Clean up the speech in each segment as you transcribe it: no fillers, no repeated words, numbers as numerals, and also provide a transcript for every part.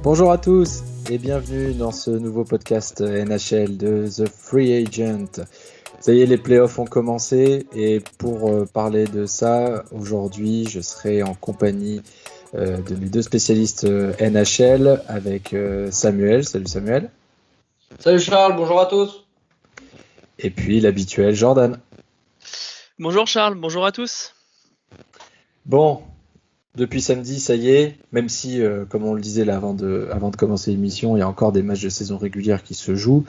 Bonjour à tous et bienvenue dans ce nouveau podcast NHL de The Free Agent. Ça y est, les playoffs ont commencé et pour parler de ça, aujourd'hui, je serai en compagnie de mes deux spécialistes NHL avec Samuel. Salut Samuel. Salut Charles, bonjour à tous. Et puis l'habituel Jordan. Bonjour Charles, bonjour à tous. Bon, depuis samedi, ça y est, même si, comme on le disait là avant de commencer l'émission, il y a encore des matchs de saison régulière qui se jouent.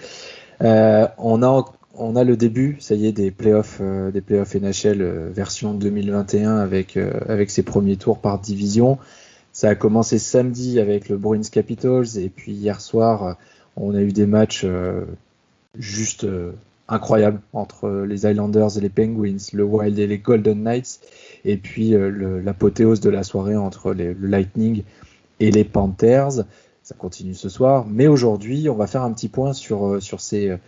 On a le début, ça y est, des playoffs NHL version 2021 avec ses premiers tours par division. Ça a commencé samedi avec le Bruins Capitals et puis hier soir, on a eu des matchs juste incroyables entre les Islanders et les Penguins, le Wild et les Golden Knights, et puis l'apothéose de la soirée entre le Lightning et les Panthers. Ça continue ce soir, mais aujourd'hui, on va faire un petit point sur ces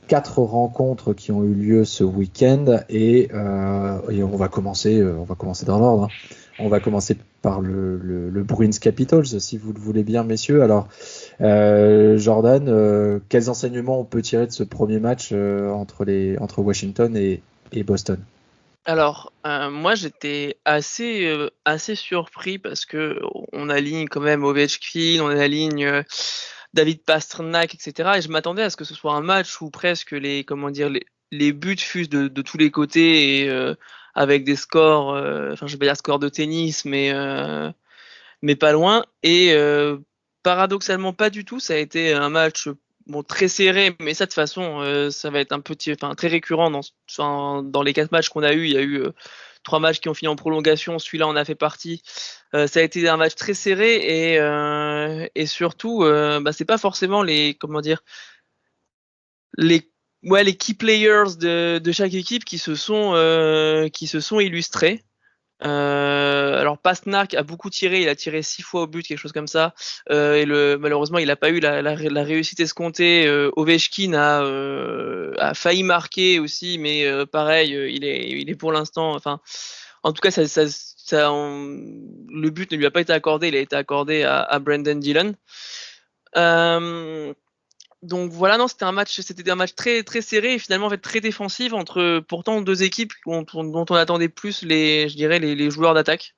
4 rencontres qui ont eu lieu ce week-end et on va commencer dans l'ordre. Hein. On va commencer par le Bruins Capitals, si vous le voulez bien, messieurs. Alors, Jordan, quels enseignements on peut tirer de ce premier match entre Washington et Boston? Alors, moi j'étais assez surpris parce que on aligne quand même Ovechkin, on aligne David Pastrnak, etc. Et je m'attendais à ce que ce soit un match où presque les buts fusent de tous les côtés et avec des scores, je vais pas dire score de tennis, mais pas loin. Et paradoxalement pas du tout. Ça a été un match très serré, mais ça de toute façon ça va être très récurrent dans les 4 matchs qu'on a eu. Il y a eu 3 matchs qui ont fini en prolongation, celui-là en a fait partie. Ça a été un match très serré et surtout c'est pas forcément les key players de chaque équipe qui se sont illustrés. Alors Pastrnak a beaucoup tiré, il a tiré 6 fois au but, quelque chose comme ça, et malheureusement il n'a pas eu la réussite escomptée. Ovechkin a failli marquer aussi, mais pareil, il est pour l'instant, en tout cas le but ne lui a pas été accordé, il a été accordé à Brendan Dillon. Donc voilà, non, c'était un match très très serré et finalement en fait très défensif entre pourtant 2 équipes dont on attendait plus les joueurs d'attaque.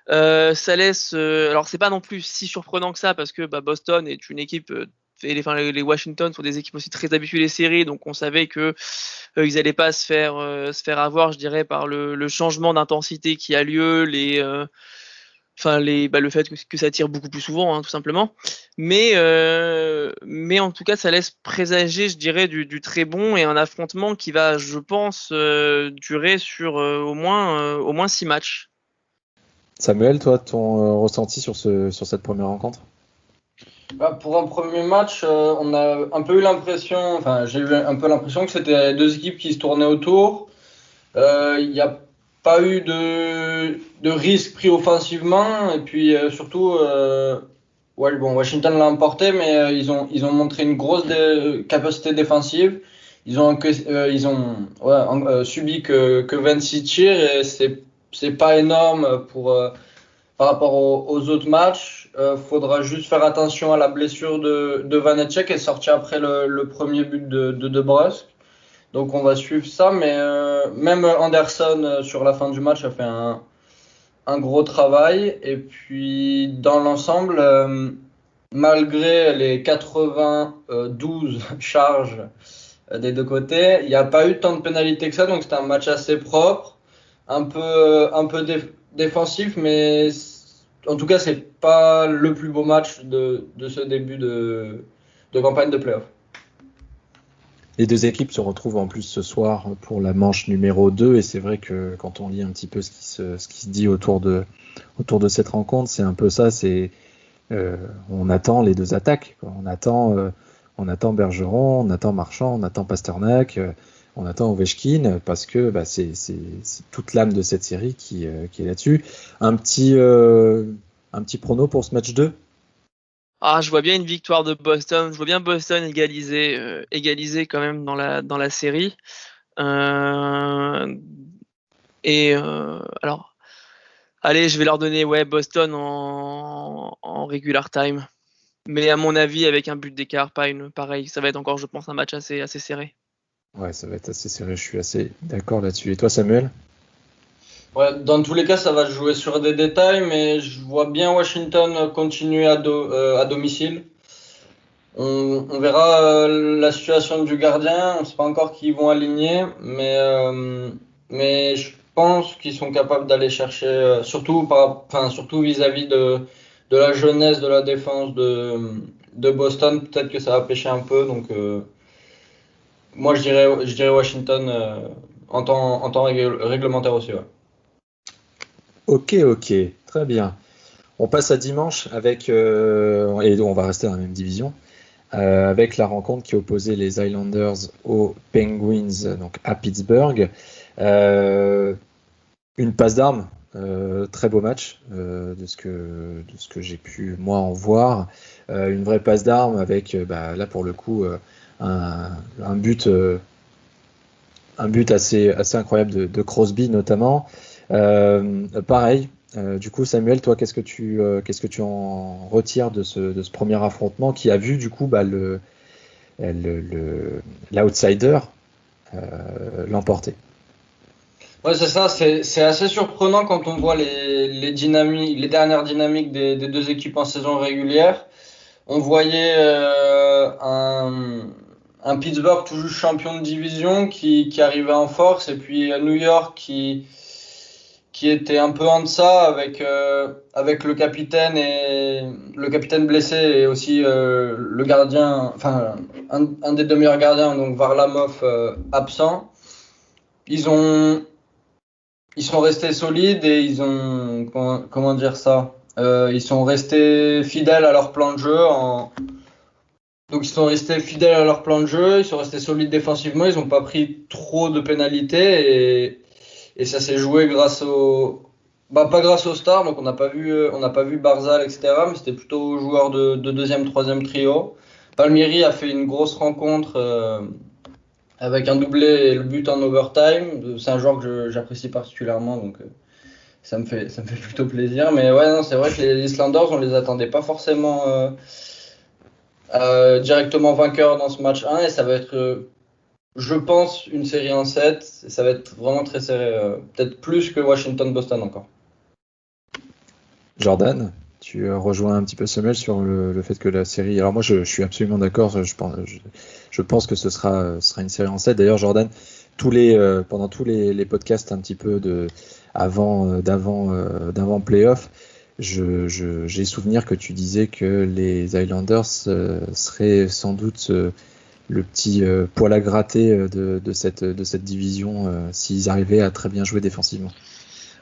Ça laisse, alors c'est pas non plus si surprenant que ça parce que Boston est une équipe, les Washington sont des équipes aussi très habituées les séries, donc on savait que ils allaient pas se faire avoir, je dirais, par le changement d'intensité qui a lieu, le fait que ça tire beaucoup plus souvent, hein, tout simplement. Mais en tout cas, ça laisse présager, je dirais, du très bon et un affrontement qui va, je pense, durer sur au moins 6 matchs. Samuel, toi, ton ressenti sur cette première rencontre? Pour un premier match, on a un peu eu l'impression, j'ai eu un peu l'impression que c'était 2 équipes qui se tournaient autour. Il n'y a pas eu de risque pris offensivement et puis surtout Washington l'a emporté, mais ils ont montré une grosse capacité défensive. Ils ont subi que 26 tirs et c'est pas énorme par rapport aux autres matchs. Faudra juste faire attention à la blessure de Vanecek qui est sorti après le premier but de DeBrusk. Donc on va suivre ça, mais même Anderson sur la fin du match a fait un gros travail. Et puis dans l'ensemble, malgré les 92 charges des 2 côtés, il n'y a pas eu tant de pénalités que ça, donc c'était un match assez propre, un peu défensif, mais en tout cas c'est pas le plus beau match de ce début de campagne de play-off. Les 2 équipes se retrouvent en plus ce soir pour la manche numéro 2 et c'est vrai que quand on lit un petit peu ce qui se dit autour de cette rencontre, c'est un peu ça, c'est On attend les deux attaques, quoi. On attend Bergeron, on attend Marchand, on attend Pasternak, on attend Ovechkin, parce que c'est toute l'âme de cette série qui est là-dessus. Un petit prono pour ce match 2? Je vois bien une victoire de Boston. Je vois bien Boston égaliser quand même dans la série. Alors, allez, je vais leur donner Boston en regular time. Mais à mon avis, avec un but d'écart, pareil, ça va être encore, je pense, un match assez serré. Ouais, ça va être assez serré, je suis assez d'accord là-dessus. Et toi, Samuel? Ouais, dans tous les cas, ça va se jouer sur des détails, mais je vois bien Washington continuer à domicile. On verra la situation du gardien. On ne sait pas encore qui ils vont aligner, mais je pense qu'ils sont capables d'aller chercher, surtout vis-à-vis de la jeunesse de la défense de Boston. Peut-être que ça va pêcher un peu. Donc, moi, je dirais Washington en temps réglementaire aussi. Ouais. Ok, très bien. On passe à dimanche et on va rester dans la même division. Avec la rencontre qui opposait les Islanders aux Penguins, donc à Pittsburgh. Une passe d'armes, très beau match de ce que j'ai pu moi en voir. Une vraie passe d'armes avec là pour le coup un but assez incroyable de Crosby notamment. Pareil. Du coup, Samuel, toi, qu'est-ce que tu en retires de ce premier affrontement qui a vu du coup l'outsider l'emporter? Ouais, c'est ça, c'est assez surprenant quand on voit les dernières dynamiques des deux équipes en saison régulière. On voyait un Pittsburgh tout juste champion de division qui arrivait en force, et puis New York qui était un peu en deçà avec le capitaine blessé, et aussi le gardien, enfin un des deux meilleurs gardiens, donc Varlamov, absent. Ils sont restés solides, et ils ont, comment dire ça, ils sont restés fidèles à leur plan de jeu. Donc ils sont restés fidèles à leur plan de jeu, ils sont restés solides défensivement, ils n'ont pas pris trop de pénalités, et ça s'est joué pas grâce aux stars, donc on n'a pas vu Barzal, etc. Mais c'était plutôt aux joueurs de deuxième, troisième trio. Palmieri a fait une grosse rencontre avec un doublé et le but en overtime. C'est un joueur que j'apprécie particulièrement, donc ça me fait plutôt plaisir. Mais ouais, non, c'est vrai que les Islanders, on les attendait pas forcément directement vainqueurs dans ce match 1, et ça va être, je pense, une série en 7. Ça va être vraiment très serré, peut-être plus que Washington-Boston encore. Jordan, tu rejoins un petit peu Samuel sur le fait que la série. Alors moi, je suis absolument d'accord. Je pense que ce sera une série en 7. D'ailleurs, Jordan, pendant tous les podcasts un petit peu d'avant playoff, j'ai souvenir que tu disais que les Islanders seraient sans doute le petit poil à gratter de cette division s'ils arrivaient à très bien jouer défensivement.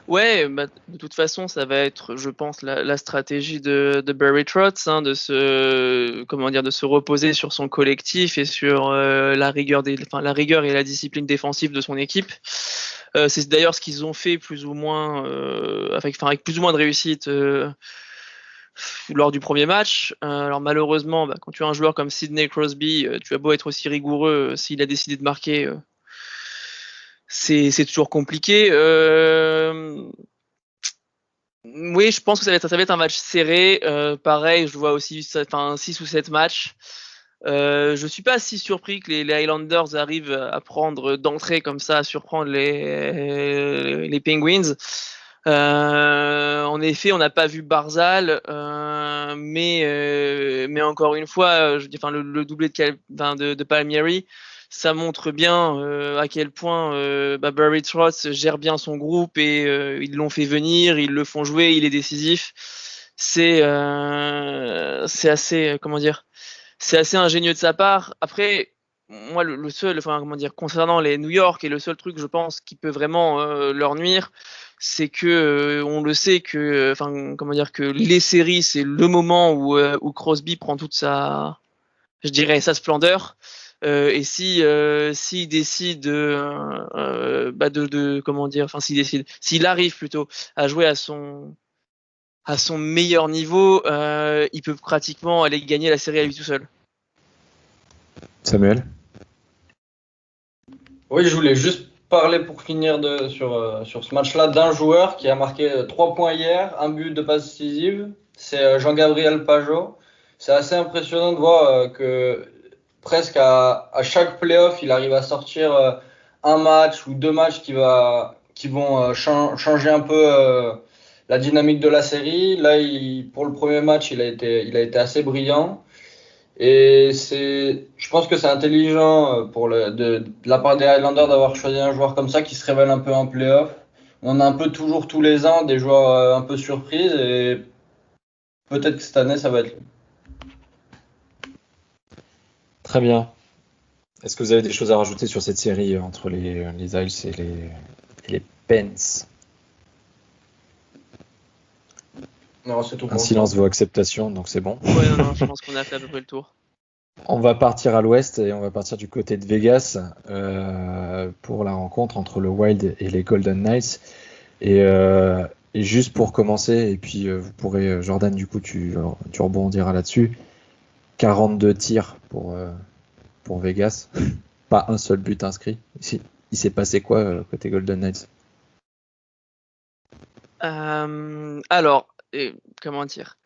Ouais, de toute façon, ça va être, je pense, la stratégie de Barry Trotz, de se reposer sur son collectif et sur la rigueur et la discipline défensive de son équipe. C'est d'ailleurs ce qu'ils ont fait plus ou moins, avec plus ou moins de réussite lors du premier match. Alors malheureusement, quand tu as un joueur comme Sidney Crosby, tu as beau être aussi rigoureux, s'il a décidé de marquer, c'est toujours compliqué. Oui, je pense que ça va être un match serré. Pareil, je vois aussi 6 ou 7 matchs. Je suis pas si surpris que les Highlanders arrivent à prendre d'entrée comme ça, à surprendre les Penguins. En effet, on n'a pas vu Barzal, mais encore une fois, le doublé de Palmieri, ça montre bien à quel point Barry Trotz gère bien son groupe, et ils l'ont fait venir, ils le font jouer, il est décisif. C'est assez, c'est assez ingénieux de sa part. Après, moi, concernant les New York, et le seul truc, je pense, qui peut vraiment leur nuire, c'est que on le sait que, que les séries, c'est le moment où Crosby prend toute sa, je dirais, sa splendeur. Et s'il décide s'il arrive plutôt à jouer à son meilleur niveau, il peut pratiquement aller gagner la série à lui tout seul. Samuel? Oui, je voulais juste parler pour finir sur ce match-là d'un joueur qui a marqué 3 points hier, un but de passe décisive. C'est Jean-Gabriel Pageau. C'est assez impressionnant de voir que presque à chaque playoff, il arrive à sortir un match ou 2 matchs qui vont changer un peu la dynamique de la série. Là, pour le premier match, il a été assez brillant. Et je pense que c'est intelligent de la part des Highlanders d'avoir choisi un joueur comme ça qui se révèle un peu en playoff. On a un peu toujours tous les ans des joueurs un peu surprises et peut-être que cette année ça va être lui. Très bien. Est-ce que vous avez des choses à rajouter sur cette série entre les Isles et les Pens? Non, c'est tout. Un silence vaut acceptation, donc c'est bon. Ouais, non, je pense qu'on a fait à peu près le tour. On va partir à l'ouest et on va partir du côté de Vegas pour la rencontre entre le Wild et les Golden Knights. Et juste pour commencer, et puis vous pourrez, Jordan, du coup, tu rebondiras là-dessus. 42 tirs pour Vegas. Pas un seul but inscrit. Il s'est passé quoi côté Golden Knights? Alors, comment dire?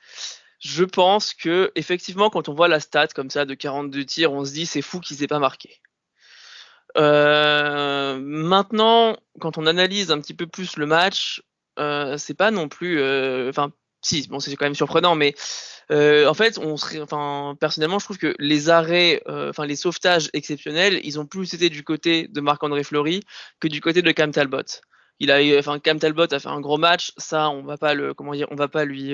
Je pense que effectivement, quand on voit la stat comme ça de 42 tirs, on se dit c'est fou qu'ils aient pas marqué. Maintenant, quand on analyse un petit peu plus le match, c'est pas non plus, si, bon, c'est quand même surprenant, mais en fait, personnellement, je trouve que les arrêts, les sauvetages exceptionnels, ils ont plus été du côté de Marc-André Fleury que du côté de Cam Talbot. Cam Talbot a fait un gros match, ça, on va pas lui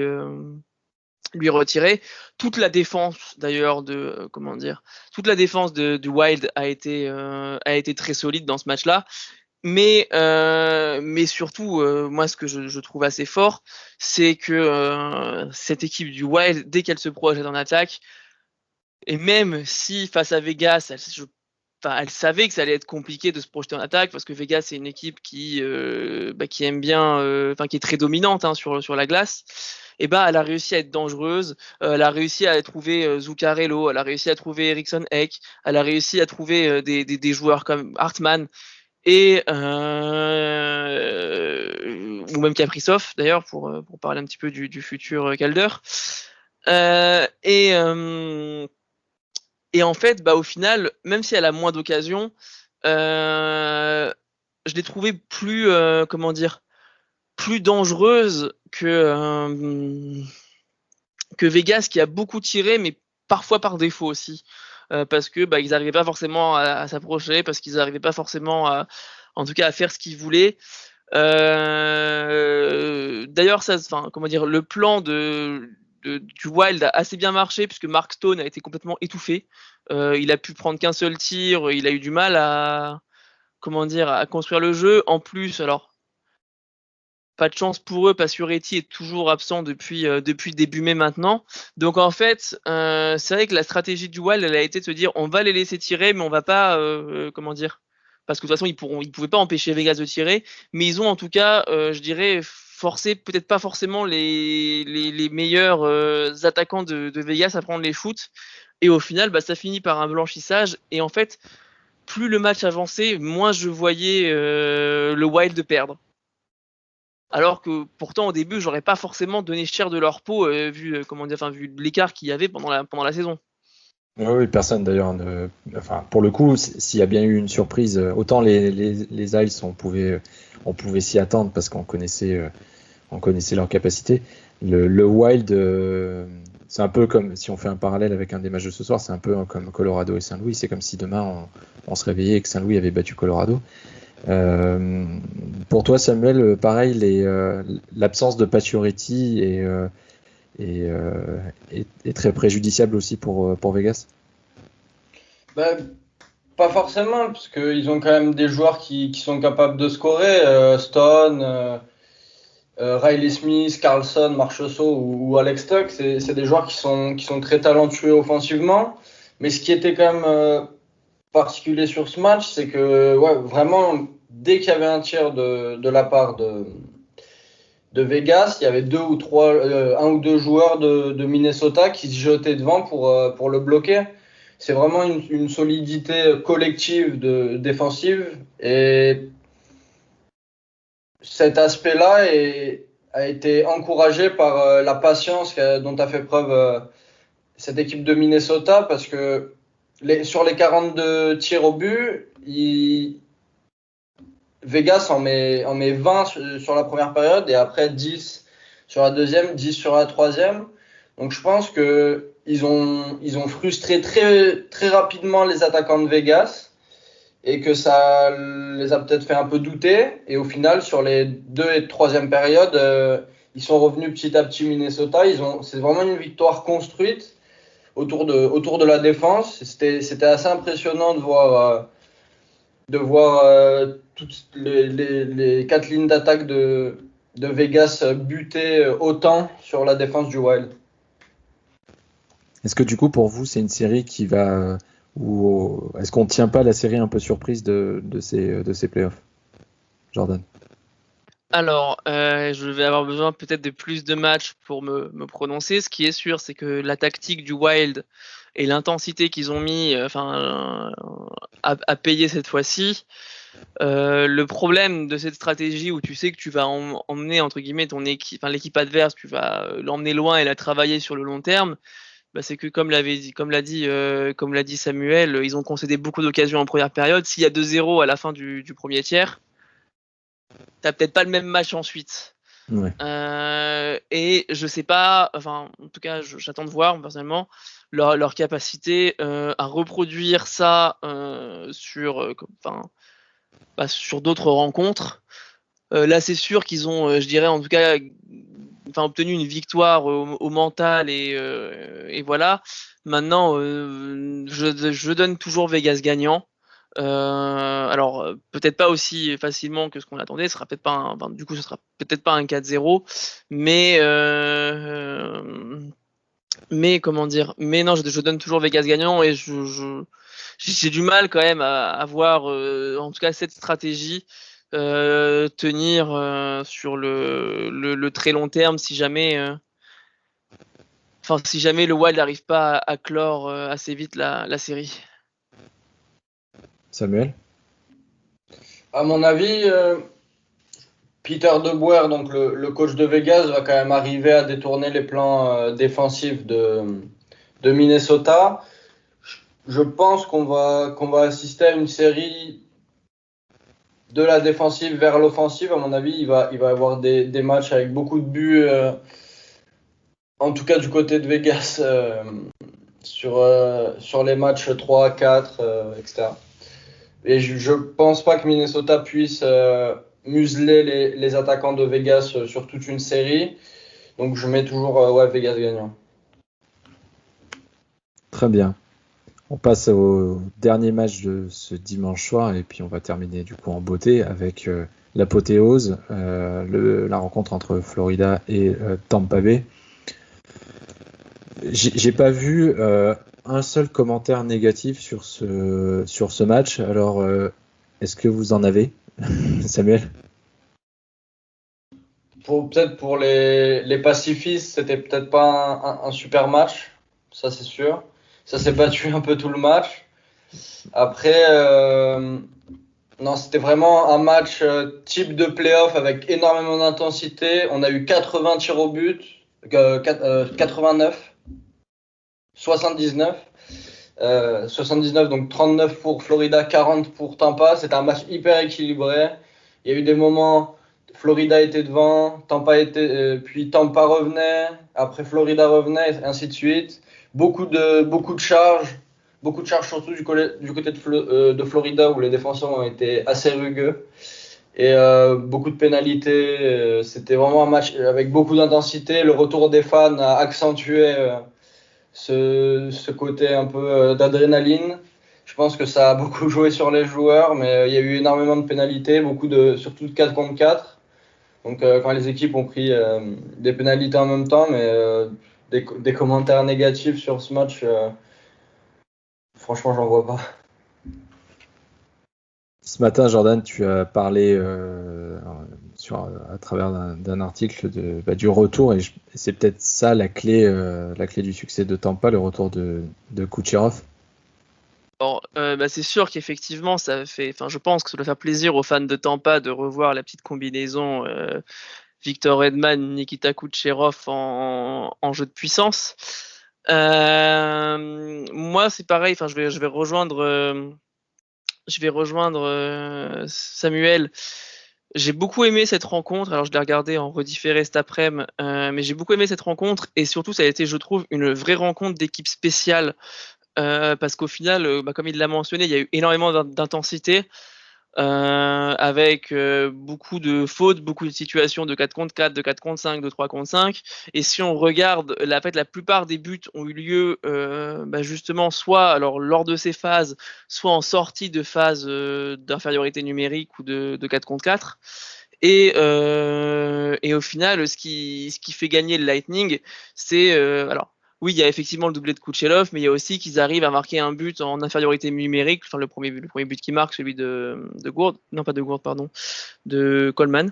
retirer. Toute la défense d'ailleurs toute la défense du Wild a été très solide dans ce match-là. Mais surtout, moi, ce que je trouve assez fort, c'est que cette équipe du Wild, dès qu'elle se projette en attaque, et même si face à Vegas, elle savait que ça allait être compliqué de se projeter en attaque, parce que Vegas, c'est une équipe qui aime bien, qui est très dominante sur la glace. Et elle a réussi à être dangereuse, elle a réussi à trouver Zuccarello, elle a réussi à trouver Eriksson Ek, elle a réussi à trouver des joueurs comme Hartmann et ou même Kaprizov d'ailleurs pour parler un petit peu du futur Calder. Et en fait, au final, même si elle a moins d'occasions, je l'ai trouvée plus dangereuse que Vegas, qui a beaucoup tiré, mais parfois par défaut aussi, parce que ils n'arrivaient pas forcément à s'approcher, parce qu'ils n'arrivaient pas forcément en tout cas à faire ce qu'ils voulaient. D'ailleurs, le plan du Wild a assez bien marché, puisque Mark Stone a été complètement étouffé. Il a pu prendre qu'un seul tir, il a eu du mal à construire le jeu. En plus, alors pas de chance pour eux, Pacioretty est toujours absent depuis début mai maintenant. Donc en fait, c'est vrai que la stratégie du Wild, elle a été de se dire on va les laisser tirer, mais on va pas parce que de toute façon ils pouvaient pas empêcher Vegas de tirer, mais ils ont en tout cas, je dirais, forcé peut-être pas forcément les meilleurs attaquants de Vegas à prendre les shoots. Et au final, ça finit par un blanchissage. Et en fait, plus le match avançait, moins je voyais le Wild perdre. Alors que pourtant au début, j'aurais pas forcément donné cher de leur peau vu l'écart qu'il y avait pendant la saison. Oui, personne d'ailleurs pour le coup, s'il y a bien eu une surprise, autant les Isles, on pouvait s'y attendre parce qu'on connaissait leur capacité. Le Wild, c'est un peu comme, si on fait un parallèle avec un des matchs de ce soir, c'est un peu comme Colorado et Saint-Louis. C'est comme si demain on se réveillait et que Saint-Louis avait battu Colorado. Pour toi, Samuel, pareil, l'absence de Pacioretty est très préjudiciable aussi pour Vegas? Pas forcément, parce qu'ils ont quand même des joueurs qui sont capables de scorer. Stone, Riley Smith, Carlson, Marchessault ou Alex Tuck, c'est des joueurs qui sont très talentueux offensivement. Mais ce qui était quand même particulier sur ce match, c'est que vraiment, dès qu'il y avait un tir de la part de Vegas, il y avait un ou deux joueurs de Minnesota qui se jetaient devant pour le bloquer. C'est vraiment une solidité collective défensive, et cet aspect-là a été encouragé par la patience dont a fait preuve cette équipe de Minnesota, parce que sur les 42 tirs au but, Vegas en met 20 sur la première période, et après 10 sur la deuxième, 10 sur la troisième. Donc je pense qu'ils ont frustré très, très rapidement les attaquants de Vegas, et que ça les a peut-être fait un peu douter. Et au final, sur les 2 et 3e périodes, ils sont revenus petit à petit Minnesota. C'est vraiment une victoire construite autour de la défense. C'était assez impressionnant de voir toutes les 4 lignes d'attaque de Vegas buter autant sur la défense du Wild. Est-ce que du coup, pour vous, c'est une série qui va... ou est-ce qu'on ne tient pas la série un peu surprise de ces playoffs, Jordan? Alors, je vais avoir besoin peut-être de plus de matchs pour me prononcer. Ce qui est sûr, c'est que la tactique du Wild et l'intensité qu'ils ont mis à payer cette fois-ci. Le problème de cette stratégie où tu sais que tu vas emmener entre guillemets l'équipe adverse, tu vas l'emmener loin et la travailler sur le long terme, c'est que comme l'a dit Samuel, ils ont concédé beaucoup d'occasions en première période. S'il y a 2-0 à la fin du premier tiers, t'as peut-être pas le même match ensuite. Ouais. Et je sais pas, en tout cas, j'attends de voir personnellement leur capacité à reproduire ça sur d'autres rencontres. Là, c'est sûr qu'ils ont, je dirais en tout cas, obtenu une victoire au mental et voilà. Maintenant, je donne toujours Vegas gagnant. Alors peut-être pas aussi facilement que ce qu'on attendait, ce sera peut-être pas du coup ce sera peut-être pas un 4-0, mais comment dire, mais non, je donne toujours Vegas gagnant, et j'ai du mal quand même à voir en tout cas cette stratégie tenir sur le très long terme si jamais le Wild n'arrive pas à clore assez vite la série. Samuel? À mon avis, Peter DeBoer, donc le coach de Vegas, va quand même arriver à détourner les plans défensifs de Minnesota. Je pense qu'on va assister à une série de la défensive vers l'offensive. À mon avis, il va y avoir des matchs avec beaucoup de buts, en tout cas du côté de Vegas, sur les matchs 3, 4, etc. Et je pense pas que Minnesota puisse museler les attaquants de Vegas sur toute une série. Donc je mets toujours Vegas gagnant. Très bien. On passe au dernier match de ce dimanche soir, et puis on va terminer du coup en beauté avec l'apothéose, la rencontre entre Florida et Tampa Bay. J'ai pas vu un seul commentaire négatif sur ce match. Alors, est-ce que vous en avez, Samuel? Peut-être pour les pacifistes, c'était peut-être pas un super match, ça c'est sûr. Ça s'est battu un peu tout le match. Après, non, c'était vraiment un match type de playoff avec énormément d'intensité. On a eu 80 tirs au but, 89, 79. 79, donc 39 pour Florida, 40 pour Tampa. C'était un match hyper équilibré. Il y a eu des moments, Florida était devant, puis Tampa revenait, après Florida revenait, et ainsi de suite. Beaucoup de charges surtout du côté de Florida, où les défenseurs ont été assez rugueux, et beaucoup de pénalités. C'était vraiment un match avec beaucoup d'intensité. Le retour des fans a accentué ce côté un peu d'adrénaline. Je pense que ça a beaucoup joué sur les joueurs, mais il y a eu énormément de pénalités, surtout de 4 contre 4. Donc quand les équipes ont pris des pénalités en même temps, mais des commentaires négatifs sur ce match, franchement, j'en vois pas. Ce matin, Jordan, tu as parlé à travers d'un article du retour, et c'est peut-être ça la clé du succès de Tampa, le retour de Kucherov. Alors, c'est sûr qu'effectivement, je pense que ça doit faire plaisir aux fans de Tampa de revoir la petite combinaison Victor Hedman, Nikita Kucherov en jeu de puissance. Moi, c'est pareil. Je vais rejoindre Samuel. J'ai beaucoup aimé cette rencontre. Alors, je l'ai regardé en redifféré cet après-midi, mais j'ai beaucoup aimé cette rencontre, et surtout, ça a été, je trouve, une vraie rencontre d'équipe spéciale, parce qu'au final, comme il l'a mentionné, il y a eu énormément d'intensité. Avec beaucoup de fautes, beaucoup de situations de 4 contre 4, de 4 contre 5, de 3 contre 5. Et si on regarde, la plupart des buts ont eu lieu justement soit lors de ces phases, soit en sortie de phase d'infériorité numérique ou de 4 contre 4. Et au final, ce qui fait gagner le Lightning, c'est oui, il y a effectivement le doublé de Kucherov, mais il y a aussi qu'ils arrivent à marquer un but en infériorité numérique. Le premier but qui marque, celui de Gourde, non pas de Gourde, pardon, de Coleman,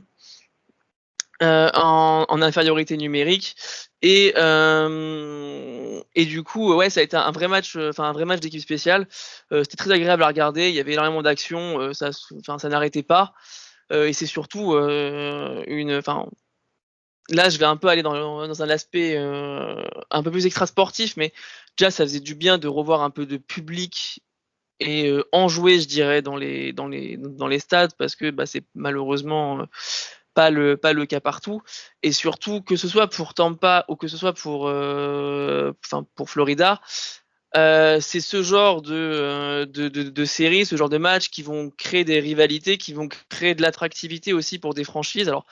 en infériorité numérique. Et du coup, ouais, ça a été un vrai match d'équipe spéciale. C'était très agréable à regarder. Il y avait énormément d'actions. Ça n'arrêtait pas. Et c'est surtout là, je vais un peu aller dans un aspect un peu plus extra sportif, mais déjà, ça faisait du bien de revoir un peu de public et enjoué, je dirais, dans les stades, parce que c'est malheureusement pas le cas partout. Et surtout, que ce soit pour Tampa ou que ce soit pour Florida, c'est ce genre de séries, ce genre de matchs qui vont créer des rivalités, qui vont créer de l'attractivité aussi pour des franchises. Alors,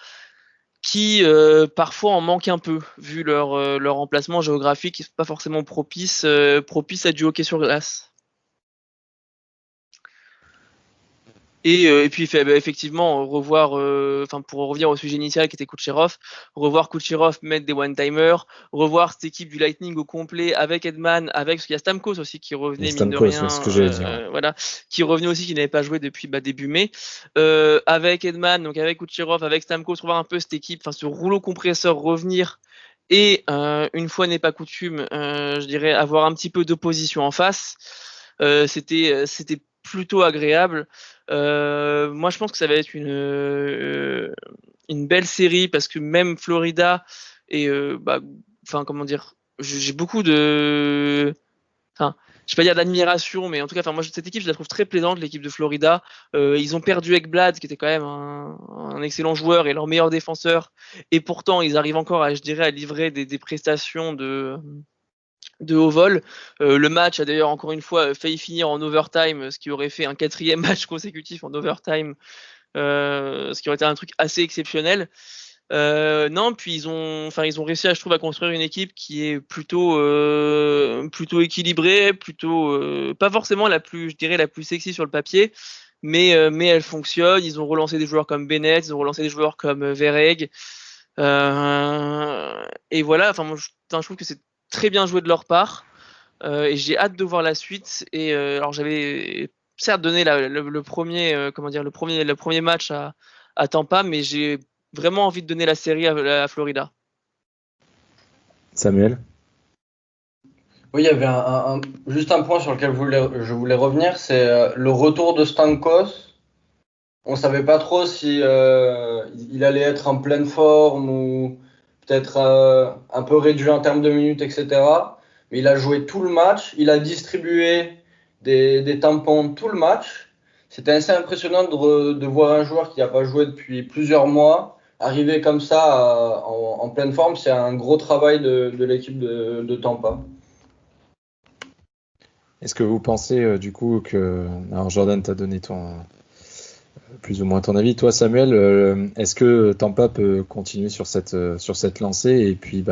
qui parfois en manquent un peu, vu leur emplacement géographique, qui ne sont pas forcément propices à du hockey sur glace. Et puis effectivement, revoir, pour revenir au sujet initial qui était Kucherov, revoir Kucherov mettre des one-timers, revoir cette équipe du Lightning au complet avec Hedman, parce qu'il y a Stamkos aussi qui revenait, mine de rien, c'est ce que j'allais dire. voilà, qui revenait aussi, qui n'avait pas joué depuis début mai, avec Hedman, donc avec Kucherov, avec Stamkos, revoir un peu cette équipe, ce rouleau compresseur revenir, et une fois n'est pas coutume, je dirais avoir un petit peu d'opposition en face. C'était plutôt agréable. Moi, je pense que ça va être une belle série, parce que même Florida et comment dire, j'ai beaucoup de, je vais pas dire d'admiration, mais en tout cas, moi, cette équipe, je la trouve très plaisante, l'équipe de Florida. Ils ont perdu Ekblad, qui était quand même un excellent joueur et leur meilleur défenseur, et pourtant, ils arrivent encore à livrer des prestations de haut vol. Le match a d'ailleurs encore une fois failli finir en overtime, ce qui aurait fait un 4e match consécutif en overtime, ce qui aurait été un truc assez exceptionnel. Non, puis ils ont réussi, je trouve, à construire une équipe qui est plutôt équilibrée, plutôt pas forcément la plus sexy sur le papier, mais elle fonctionne. Ils ont relancé des joueurs comme Bennett, ils ont relancé des joueurs comme Verhaeghe, et voilà. Je trouve que c'est très bien joué de leur part, et j'ai hâte de voir la suite. Et alors, j'avais certes donné le premier match à Tampa, mais j'ai vraiment envie de donner la série à Florida. Samuel? Oui, il y avait juste un point sur lequel je voulais revenir, c'est le retour de Stamkos. On ne savait pas trop si il allait être en pleine forme ou peut-être un peu réduit en termes de minutes, etc. Mais il a joué tout le match, il a distribué des tampons tout le match. C'était assez impressionnant de voir un joueur qui n'a pas joué depuis plusieurs mois arriver comme ça en pleine forme. C'est un gros travail de l'équipe de Tampa. Est-ce que vous pensez du coup que... Alors Jordan, t'as donné plus ou moins ton avis. Toi, Samuel, est-ce que Tampa peut continuer sur cette lancée et puis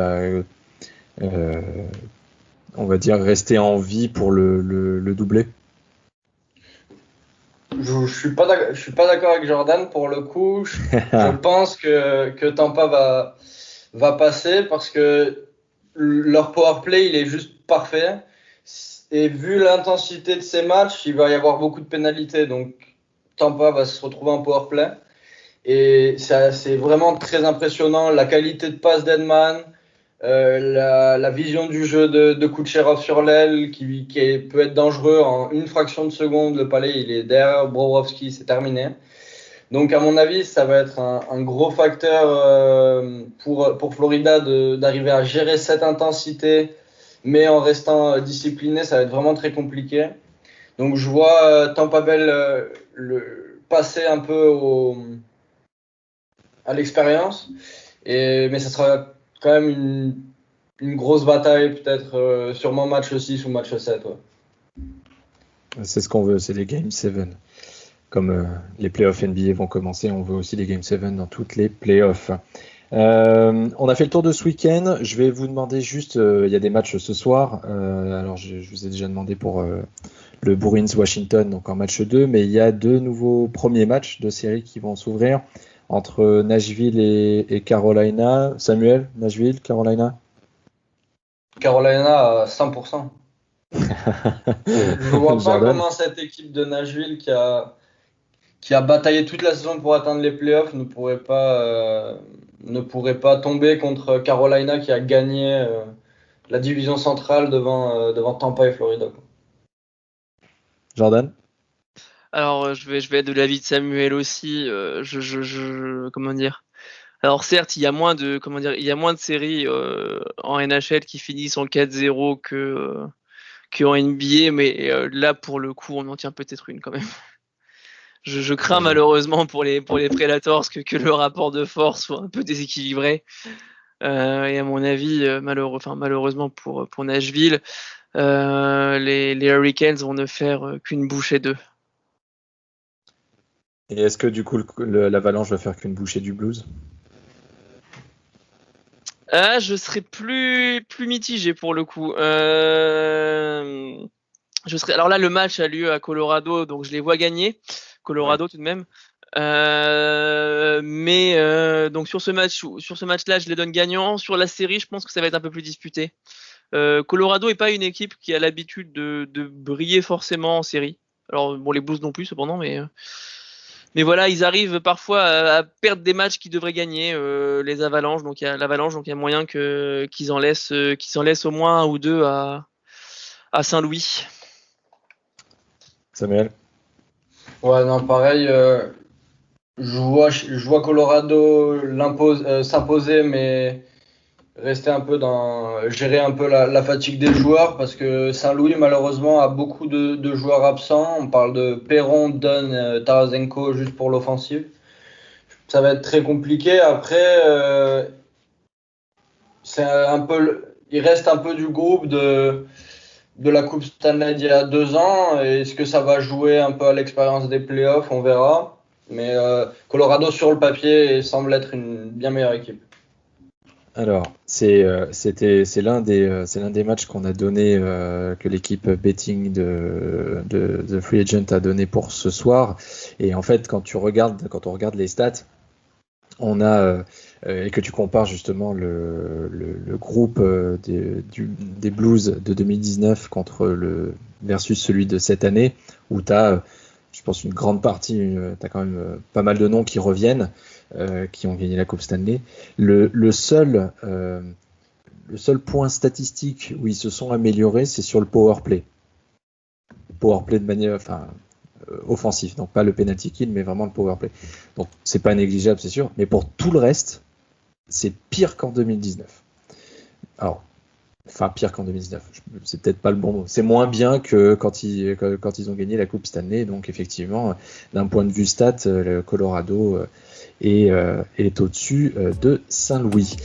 on va dire rester en vie pour le doublé? je suis pas d'accord avec Jordan pour le coup. Je pense que Tampa va passer parce que leur power play, il est juste parfait. Et vu l'intensité de ces matchs, il va y avoir beaucoup de pénalités. Donc, Tampa va se retrouver en power play. Et c'est vraiment très impressionnant. La qualité de passe d'Edman, la vision du jeu de Kucherov sur l'aile qui peut être dangereux en une fraction de seconde. Le palais, il est derrière Bobrovsky, c'est terminé. Donc, à mon avis, ça va être un gros facteur pour Florida d'arriver à gérer cette intensité, mais en restant discipliné, ça va être vraiment très compliqué. Donc, je vois Tampa Bay passer un peu à l'expérience, mais ça sera quand même une grosse bataille, peut-être sûrement match 6 ou match 7. Ouais. C'est ce qu'on veut, c'est les Game 7. Comme les playoffs NBA vont commencer, on veut aussi les Game 7 dans toutes les playoffs. On a fait le tour de ce week-end. Je vais vous demander juste, il y a des matchs ce soir. Alors je vous ai déjà demandé pour le Bruins-Washington, donc en match 2, mais il y a 2 nouveaux premiers matchs de série qui vont s'ouvrir entre Nashville et Carolina. Samuel, Nashville, Carolina? Carolina à 100%. Je vois pas comment cette équipe de Nashville qui a bataillé toute la saison pour atteindre les playoffs ne pourrait pas tomber contre Carolina qui a gagné la division centrale devant Tampa et Florida. Jordan? Alors, je vais être de l'avis de Samuel aussi. Comment dire? Alors certes, il y a moins de séries en NHL qui finissent en 4-0 qu'en NBA, mais là pour le coup, on en tient peut-être une quand même. Je crains malheureusement pour les Predators que le rapport de force soit un peu déséquilibré. Et à mon avis, malheureusement pour Nashville, les Hurricanes vont ne faire qu'une bouchée d'eux. Et est-ce que du coup l'Avalanche va faire qu'une bouchée du Blues? Je serais plus mitigé pour le coup. Alors là, le match a lieu à Colorado, donc je les vois gagner. Colorado tout de même. Mais donc sur ce match-là, je les donne gagnants. Sur la série, je pense que ça va être un peu plus disputé. Colorado est pas une équipe qui a l'habitude de briller forcément en série. Alors bon, les Blues non plus cependant, mais voilà, ils arrivent parfois à perdre des matchs qu'ils devraient gagner, les Avalanches. Donc il y a moyen qu'ils en laissent au moins 1 ou 2 à Saint-Louis. Samuel? Ouais, non, pareil. Je vois Colorado s'imposer, mais rester un peu gérer un peu la fatigue des joueurs parce que Saint-Louis malheureusement a beaucoup de joueurs absents. On parle de Perron, Dunn, Tarasenko juste pour l'offensive. Ça va être très compliqué. Après, il reste un peu du groupe de la Coupe Stanley d'il y a 2 ans. Est-ce que ça va jouer un peu à l'expérience des playoffs? On verra. Mais Colorado sur le papier semble être une bien meilleure équipe. Alors, c'est l'un des matchs qu'on a donné, que l'équipe betting de Free Agent a donné pour ce soir. Et en fait, quand on regarde les stats, on a et que tu compares justement le groupe des Blues de 2019 versus celui de cette année, où tu as, je pense, une grande partie, tu as quand même pas mal de noms qui reviennent, qui ont gagné la Coupe Stanley. Le seul point statistique où ils se sont améliorés, c'est sur le power play. Power play de manière, offensif, donc pas le penalty kill, mais vraiment le power play. Donc c'est pas négligeable, c'est sûr, mais pour tout le reste, c'est pire qu'en 2019. Alors, pire qu'en 2019, c'est peut-être pas le bon mot. C'est moins bien que quand ils ont gagné la Coupe Stanley. Donc effectivement, d'un point de vue stat, le Colorado est au-dessus de Saint-Louis.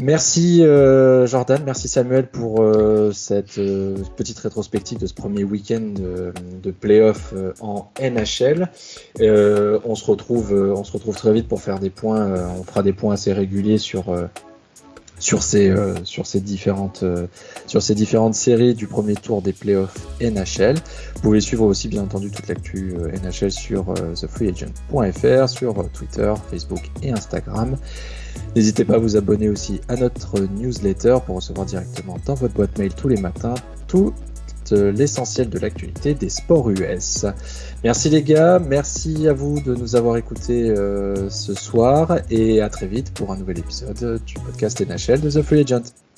Merci Jordan, merci Samuel pour cette petite rétrospective de ce premier week-end de play-off en NHL. On se retrouve très vite pour faire des points. On fera des points assez réguliers sur sur ces différentes séries du premier tour des playoffs NHL. Vous pouvez suivre aussi bien entendu toute l'actu NHL sur thefreeagent.fr, sur Twitter, Facebook et Instagram. N'hésitez pas à vous abonner aussi à notre newsletter pour recevoir directement dans votre boîte mail tous les matins tout l'essentiel de l'actualité des sports US. Merci les gars, merci à vous de nous avoir écoutés ce soir et à très vite pour un nouvel épisode du podcast NHL de The Free Agent.